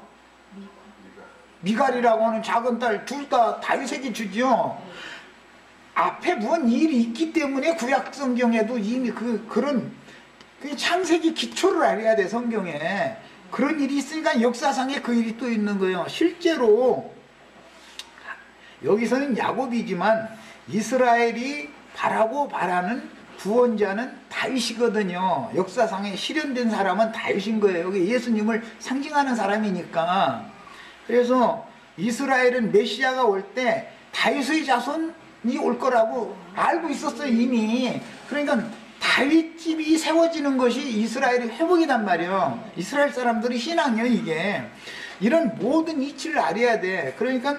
Speaker 1: 미갈이라고 하는 작은 딸 둘 다 다윗에게 주지요. 앞에 뭔 일이 있기 때문에 구약 성경에도 이미 그런 창세기 기초를 알아야 돼. 성경에 그런 일이 있으니까 역사상에 그 일이 또 있는 거예요. 실제로 여기서는 야곱이지만 이스라엘이 바라는 구원자는 다윗이거든요. 역사상에 실현된 사람은 다윗인 거예요. 여기 예수님을 상징하는 사람이니까. 그래서 이스라엘은 메시아가 올 때 다윗의 자손이 올 거라고 알고 있었어요, 이미. 그러니까 다윗 집이 세워지는 것이 이스라엘의 회복이란 말이에요. 이스라엘 사람들의 신앙이에요, 이게. 이런 모든 이치를 알아야 돼. 그러니까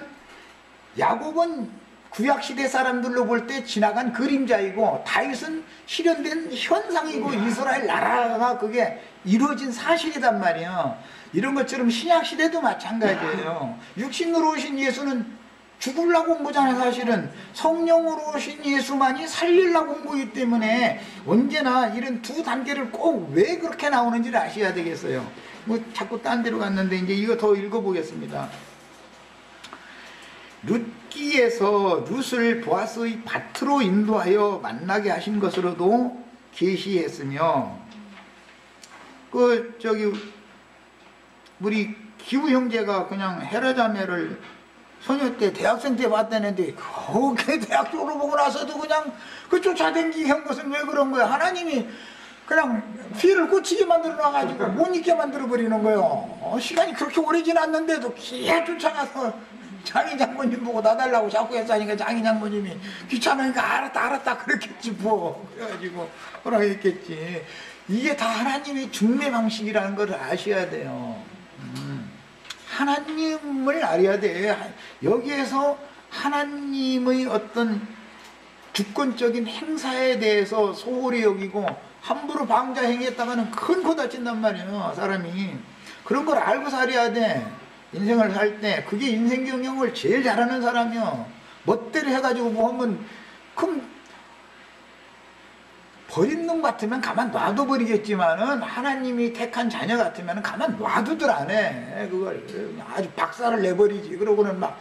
Speaker 1: 야곱은 구약시대 사람들로 볼 때 지나간 그림자이고, 다윗은 실현된 현상이고, 이스라엘 나라가 그게 이루어진 사실이란 말이에요. 이런 것처럼 신약시대도 마찬가지예요. 육신으로 오신 예수는 죽으려고 온 거잖아요. 사실은 성령으로 오신 예수만이 살리려고 온 거기 때문에 언제나 이런 두 단계를 꼭 왜 그렇게 나오는지를 아셔야 되겠어요. 뭐 자꾸 딴 데로 갔는데 이제 이거 더 읽어보겠습니다. 룻기에서 룻을 보아스의 밭으로 인도하여 만나게 하신 것으로도 계시했으며, 우리 기우 형제가 그냥 헤라자매를 소녀 때 대학생 때 봤다는데, 그렇게 대학 졸업하고 나서도 그냥 그 쫓아다니게 한 것은 왜 그런 거야? 하나님이 그냥 피를 꽂히게 만들어 놔가지고 못 잊게 만들어 버리는 거예요. 시간이 그렇게 오래 지났는데도 기에 쫓아가서 장인 장모님 보고 놔달라고 자꾸 했으니까 장인 장모님이 귀찮으니까 알았다 그랬겠지 뭐. 그래가지고 허락했겠지. 이게 다 하나님의 중매 방식이라는 걸 아셔야 돼요. 하나님을 알아야 돼. 여기에서 하나님의 어떤 주권적인 행사에 대해서 소홀히 여기고 함부로 방자 행위했다가는 큰 코 다친단 말이에요, 사람이. 그런 걸 알고 살아야 돼. 인생을 살 때. 그게 인생 경영을 제일 잘하는 사람이요. 멋대로 해가지고 뭐 하면 버린 놈 같으면 가만 놔둬 버리겠지만은, 하나님이 택한 자녀 같으면 가만 놔두들 안 해. 그걸 아주 박살을 내버리지. 그러고는 막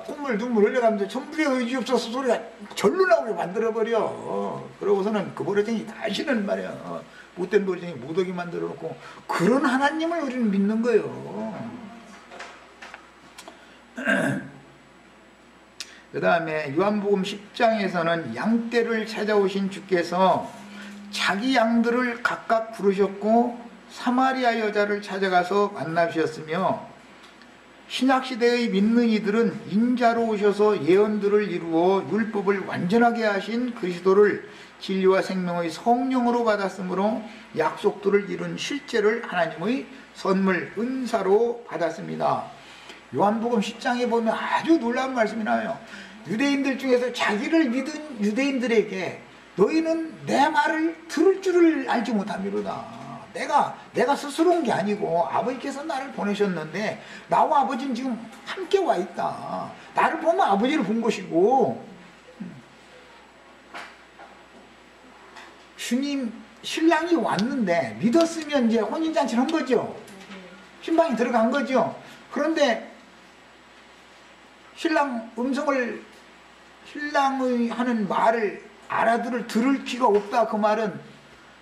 Speaker 1: 콧물 눈물 흘려가면서 전부의 의지 없어서 소리가 절로 나오게 만들어버려. 그러고서는 그 버러쟁이 다시는 말이야, 못된 버러쟁이 못오게 만들어 놓고. 그런 하나님을 우리는 믿는 거예요. 그 다음에 요한복음 10장에서는 양떼를 찾아오신 주께서 자기 양들을 각각 부르셨고 사마리아 여자를 찾아가서 만나주셨으며, 신약시대의 믿는 이들은 인자로 오셔서 예언들을 이루어 율법을 완전하게 하신 그리스도를 진리와 생명의 성령으로 받았으므로 약속들을 이룬 실제를 하나님의 선물 은사로 받았습니다. 요한복음 10장에 보면 아주 놀라운 말씀이 나와요. 유대인들 중에서 자기를 믿은 유대인들에게 너희는 내 말을 들을 줄을 알지 못함이로다. 내가 스스로 온 게 아니고 아버지께서 나를 보내셨는데 나와 아버지는 지금 함께 와 있다. 나를 보면 아버지를 본 것이고, 주님 신랑이 왔는데 믿었으면 이제 혼인잔치를 한 거죠. 신방이 들어간 거죠. 그런데 신랑 음성을, 신랑의 하는 말을 들을 기가 없다. 그 말은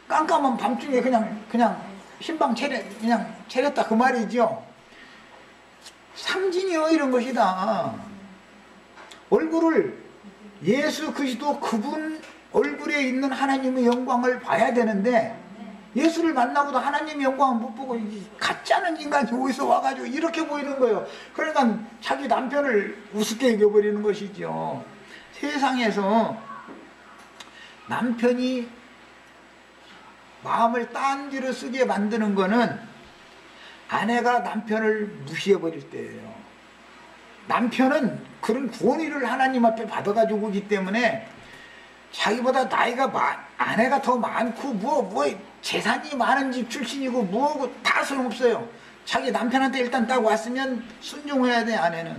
Speaker 1: 깜깜한 밤중에 그냥 신방 그냥 차렸다 그 말이죠. 상징이요 이런 것이다. 얼굴을, 예수 그리스도 그분 얼굴에 있는 하나님의 영광을 봐야 되는데 예수를 만나고도 하나님의 영광을 못 보고 같지 않은 인간이 어디서 와가지고 이렇게 보이는 거예요. 그러니까 자기 남편을 우습게 여겨버리는 것이죠. 세상에서 남편이 마음을 딴 뒤로 쓰게 만드는 거는 아내가 남편을 무시해버릴 때예요. 남편은 그런 권위를 하나님 앞에 받아가지고 오기 때문에 자기보다 나이가 아내가 더 많고 뭐 재산이 많은 집 출신이고 뭐고 다 소용없어요. 자기 남편한테 일단 딱 왔으면 순종해야 돼. 아내는.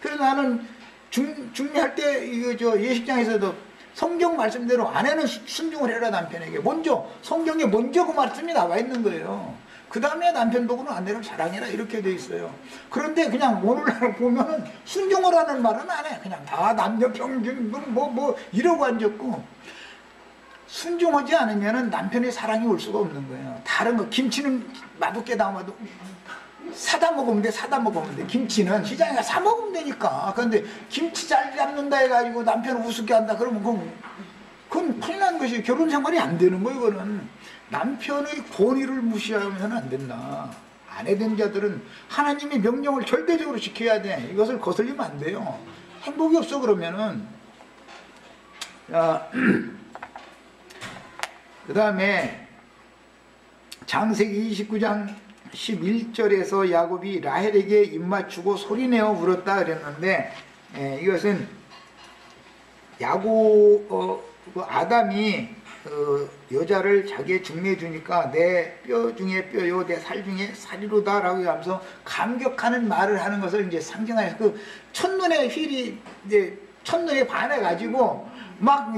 Speaker 1: 그래서 나는 중매할 때 이거 예식장에서도 성경 말씀대로 아내는 순종을 해라. 남편에게 먼저 성경에 먼저 그 말씀이 나와 있는 거예요. 그 다음에 남편 보고는 아내를 사랑해라 이렇게 돼 있어요. 그런데 그냥 오늘날 보면은 순종을 하는 말은 안 해. 그냥 다 남녀 평등 뭐 이러고 앉았고, 순종하지 않으면은 남편의 사랑이 올 수가 없는 거예요. 다른 거 김치는 맛없게 담아도 사다 먹으면 돼. 김치는 시장에 사 먹으면 되니까. 그런데 김치 잘 잡는다 해가지고 남편을 우습게 한다 그러면 그건 큰일 난 것이, 결혼 생활이 안 되는 거예요. 그거는 남편의 권위를 무시하면 안 된다. 아내 된 자들은 하나님의 명령을 절대적으로 지켜야 돼. 이것을 거슬리면 안 돼요. 행복이 없어 그러면은. 그 다음에 창세기 29장 11절에서 야곱이 라헬에게 입맞추고 소리내어 울었다 그랬는데, 이것은 아담이 여자를 자기의 중매해 주니까 내 뼈 중에 뼈요 내 살 중에 살이로다 라고 하면서 감격하는 말을 하는 것을 이제 상징하여서 그 첫눈에 휠이 이제 첫눈에 반해 가지고 막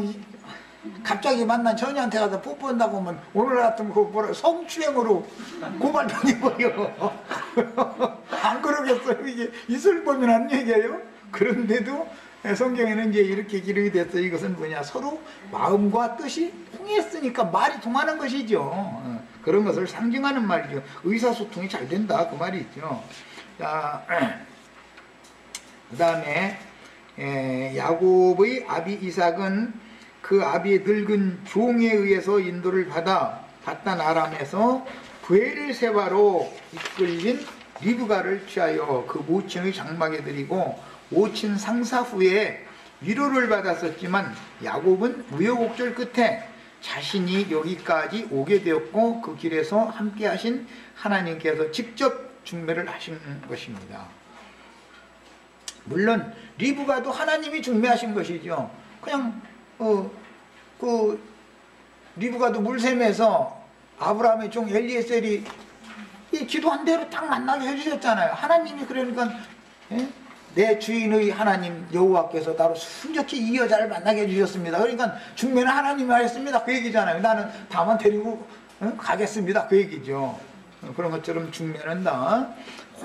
Speaker 1: 갑자기 만난 처녀한테 가서 뽀뽀한다고 하면 오늘 같으면 그 뭐라 성추행으로 고발 당해버려. 안 그러겠어요? 이게 있을 법이나 하는 얘기예요. 그런데도 성경에는 이제 이렇게 기록이 됐어요. 이것은 뭐냐, 서로 마음과 뜻이 통했으니까 말이 통하는 것이죠. 그런 것을 상징하는 말이죠. 의사소통이 잘 된다 그 말이 있죠. 자, 그 다음에 야곱의 아비 이삭은 그 아비의 늙은 종에 의해서 인도를 받아 바단 아람에서 브엘세바로 이끌린 리브가를 취하여 그 모친의 장막에 들이고 모친 상사 후에 위로를 받았었지만 야곱은 우여곡절 끝에 자신이 여기까지 오게 되었고 그 길에서 함께 하신 하나님께서 직접 중매를 하신 것입니다. 물론 리브가도 하나님이 중매하신 것이죠. 그냥 그 리브가도 물샘에서 아브라함의 종 엘리에셀이 기도한 대로 딱 만나게 해주셨잖아요. 하나님이 그러니까 내 주인의 하나님 여호와께서 나로 순적히 이 여자를 만나게 해주셨습니다. 그러니까 중매는 하나님이 하셨습니다 그 얘기잖아요. 나는 다만 데리고 가겠습니다 그 얘기죠. 그런 것처럼 중매는 다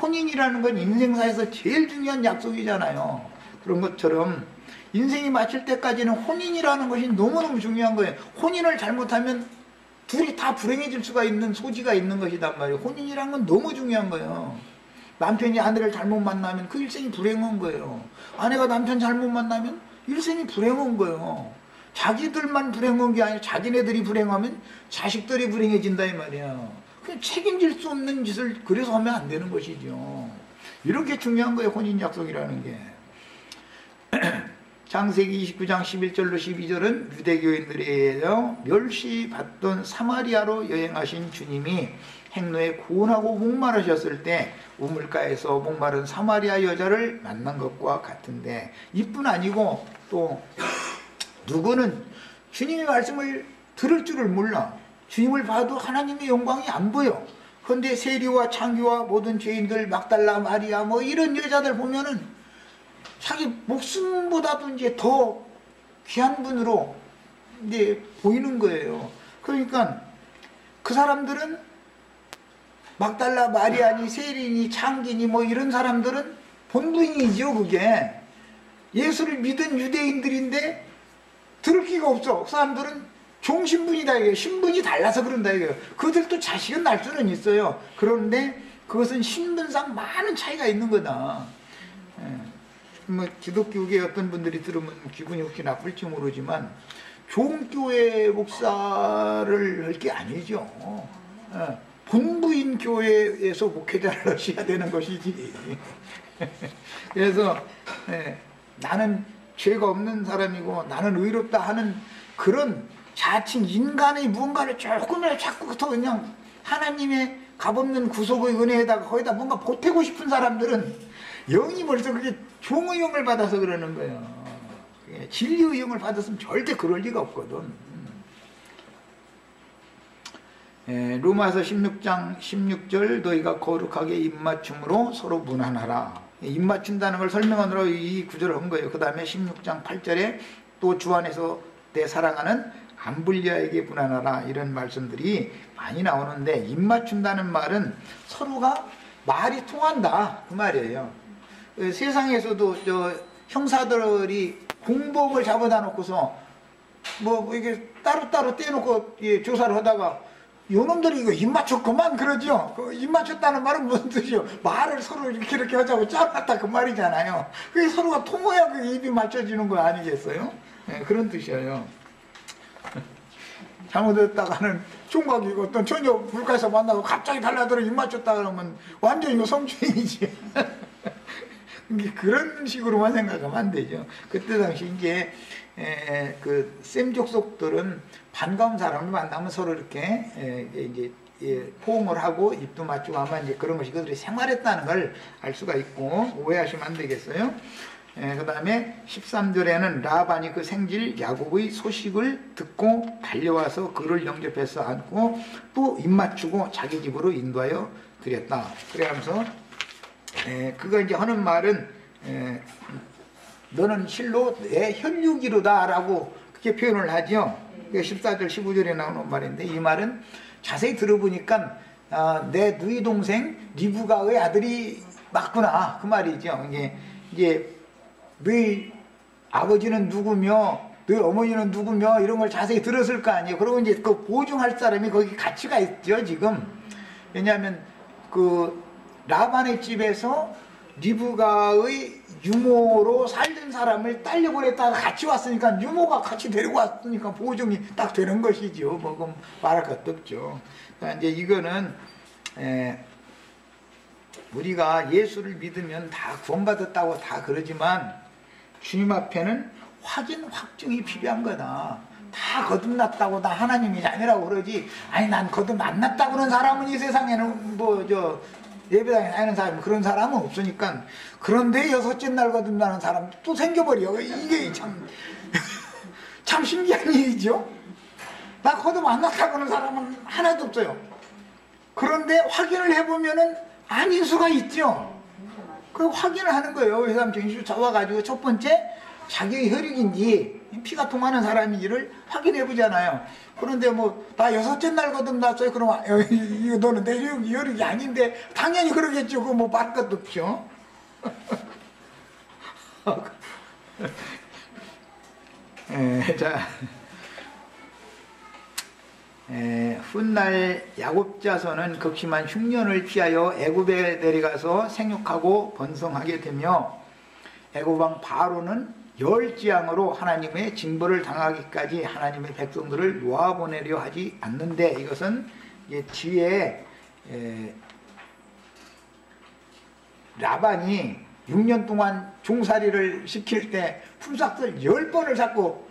Speaker 1: 혼인이라는 건 인생사에서 제일 중요한 약속이잖아요. 그런 것처럼 인생이 마칠 때까지는 혼인이라는 것이 너무너무 중요한 거예요. 혼인을 잘못하면 둘이 다 불행해질 수가 있는 소지가 있는 것이단 말이에요. 혼인이라는 건 너무 중요한 거예요. 남편이 아내를 잘못 만나면 그 일생이 불행한 거예요. 아내가 남편 잘못 만나면 일생이 불행한 거예요. 자기들만 불행한 게 아니라 자기네들이 불행하면 자식들이 불행해진다 이 말이야. 그냥 책임질 수 없는 짓을 그래서 하면 안 되는 것이죠. 이렇게 중요한 거예요 혼인 약속이라는 게. 창세기 29장 11절로 12절은 유대교인들에 의해 멸시받던 사마리아로 여행하신 주님이 행로에 고온하고 목마르셨을 때 우물가에서 목마른 사마리아 여자를 만난 것과 같은데, 이뿐 아니고 또 누구는 주님의 말씀을 들을 줄을 몰라. 주님을 봐도 하나님의 영광이 안 보여. 그런데 세리와 창기와 모든 죄인들, 막달라 마리아 뭐 이런 여자들 보면은 자기 목숨보다도 이제 더 귀한 분으로 이제 보이는 거예요. 그러니까 그 사람들은 막달라 마리아니 세리니 창기니 뭐 이런 사람들은 본부인이죠. 그게 예수를 믿은 유대인들인데 들을 기가 없어. 그 사람들은 종신분이다 이거예요. 신분이 달라서 그런다 이거예요. 그들도 자식은 날 수는 있어요. 그런데 그것은 신분상 많은 차이가 있는 거다. 뭐 기독교계 어떤 분들이 들으면 기분이 혹시 나쁠지 모르지만 좋은 교회 목사를 할 게 아니죠. 본부인 교회에서 목회자를 하셔야 되는 것이지. 그래서 나는 죄가 없는 사람이고 나는 의롭다 하는 그런 자칭 인간의 무언가를 조금이라도 자꾸부터 그냥 하나님의 값없는 구속의 은혜에다가 거기다 뭔가 보태고 싶은 사람들은 영이 벌써 그게 종의 영을 받아서 그러는 거예요. 진리의 영을 받았으면 절대 그럴 리가 없거든. 로마서 16장 16절 너희가 거룩하게 입맞춤으로 서로 문안하라. 입맞춘다는 걸 설명하느라 이 구절을 한 거예요. 그 다음에 16장 8절에 또 주 안에서 내 사랑하는 암블리아에게 문안하라, 이런 말씀들이 많이 나오는데, 입맞춘다는 말은 서로가 말이 통한다 그 말이에요. 세상에서도 저 형사들이 공범을 잡아다 놓고서 뭐 이게 따로따로 떼놓고 조사를 하다가 요놈들이 이거 입맞췄구만 그러죠. 그 입맞췄다는 말은 무슨 뜻이요? 말을 서로 이렇게 하자고 짜놨다 그 말이잖아요. 그게 서로가 통해야 그 입이 맞춰지는 거 아니겠어요? 그런 뜻이에요. 잘못했다가는 총각이 어떤 처녀 불가에서 만나고 갑자기 달라들어 입 맞췄다 그러면 완전히 이거 성추행이지. 그런 식으로만 생각하면 안 되죠. 그때 당시 이제 그 셈족속들은 반가운 사람을 만나면 서로 이렇게 이제 포옹을 하고 입도 맞추고 하면 이제 그런 것이 그들이 생활했다는 걸 알 수가 있고, 오해하시면 안 되겠어요. 그 다음에 13절에는 라반이 그 생질 야곱의 소식을 듣고 달려와서 그를 영접해서 안고 또 입맞추고 자기 집으로 인도하여 드렸다. 그래하면서 그가 이제 하는 말은 너는 실로 내 혈육이로다 라고 그렇게 표현을 하죠. 14절 15절에 나오는 말인데, 이 말은 자세히 들어보니까 내 누이 동생 리브가의 아들이 맞구나 그 말이죠. 이제 너희 아버지는 누구며 너희 어머니는 누구며 이런 걸 자세히 들었을 거 아니에요. 그리고 이제 그 보증할 사람이 거기 가치가 있죠 지금. 왜냐하면 그 라반의 집에서 리브가의 유모로 살던 사람을 딸려보냈다가 같이 왔으니까 유모가 같이 데리고 왔으니까 보증이 딱 되는 것이죠. 뭐 그럼 말할 것도 없죠. 그러니까 이제 이거는 우리가 예수를 믿으면 다 구원받았다고 다 그러지만 주님 앞에는 확인, 확증이 필요한 거다. 다 거듭났다고 나 하나님이 아니라고 그러지. 아니 난 거듭 안 났다고 그런 사람은 이 세상에는 뭐 저 예배당에 다니는 사람 그런 사람은 없으니까. 그런데 여섯째 날 거듭나는 사람 또 생겨버려. 이게 참 참 신기한 일이죠. 나 거듭 안 났다고 하는 사람은 하나도 없어요. 그런데 확인을 해보면은 아닌 수가 있죠. 그 확인을 하는 거예요. 이 사람 정신을 잡아가지고 첫 번째 자기의 혈육인지 피가 통하는 사람인지를 확인해 보잖아요. 그런데 뭐 나 여섯째 날 거듭났어요. 그러면 이거 너는 내 혈육이 아닌데 당연히 그러겠죠. 그거 뭐 말할 것도 없죠. 자, 훗날 야곱 자손은 극심한 흉년을 피하여 애굽에 내려가서 생육하고 번성하게 되며 애굽 왕 바로는 열지향으로 하나님의 징벌을 당하기까지 하나님의 백성들을 놓아보내려 하지 않는데, 이것은 이제 뒤에 라반이 6년 동안 종살이를 시킬 때 품삯을 10번을 잡고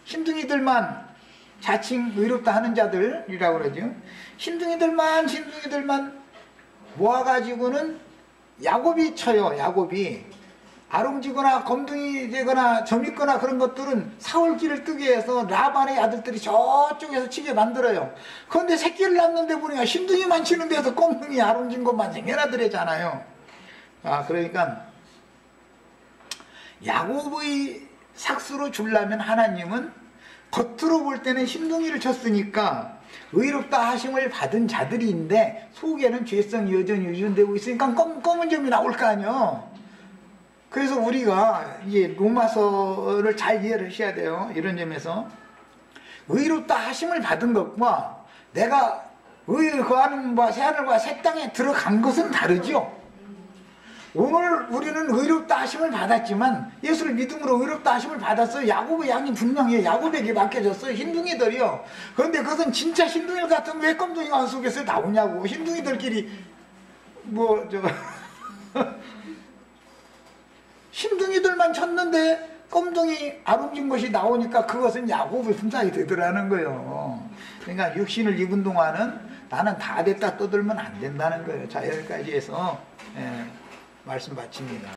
Speaker 1: 신둥이들만 자칭 의롭다 하는 자들이라고 그러죠. 신둥이들만 모아가지고는 야곱이 쳐요. 야곱이 아롱지거나 검둥이 되거나 점 있거나 그런 것들은 사월기를 뜨게 해서 라반의 아들들이 저쪽에서 치게 만들어요. 그런데 새끼를 낳는데 보니까 신둥이만 치는 데서 꽁둥이 아롱진 것만 생겨나더래잖아요. 그러니까 야곱의 삭수로 주려면 하나님은 겉으로 볼 때는 신둥이를 쳤으니까 의롭다 하심을 받은 자들인데 속에는 죄성이 여전히 유전되고 있으니까 검은 점이 나올 거 아니에요. 그래서 우리가 이제 로마서를 잘 이해를 하셔야 돼요. 이런 점에서 의롭다 하심을 받은 것과 내가 거하는 새하늘과 새 땅에 들어간 것은 다르죠. 오늘 우리는 의롭다 하심을 받았지만 예수를 믿음으로 의롭다 하심을 받았어요. 야곱의 양이 분명히 야곱에게 맡겨졌어요. 흰둥이들이요. 그런데 그것은 진짜 흰둥이 같으면 왜 검둥이가 속에서 나오냐고. 흰둥이들끼리 흰둥이들만 쳤는데 검둥이 아롱진 것이 나오니까 그것은 야곱의 품삯이 되더라는 거예요. 그러니까 육신을 입은 동안은 나는 다 됐다 떠들면 안 된다는 거예요. 자, 여기까지 해서 말씀 마칩니다.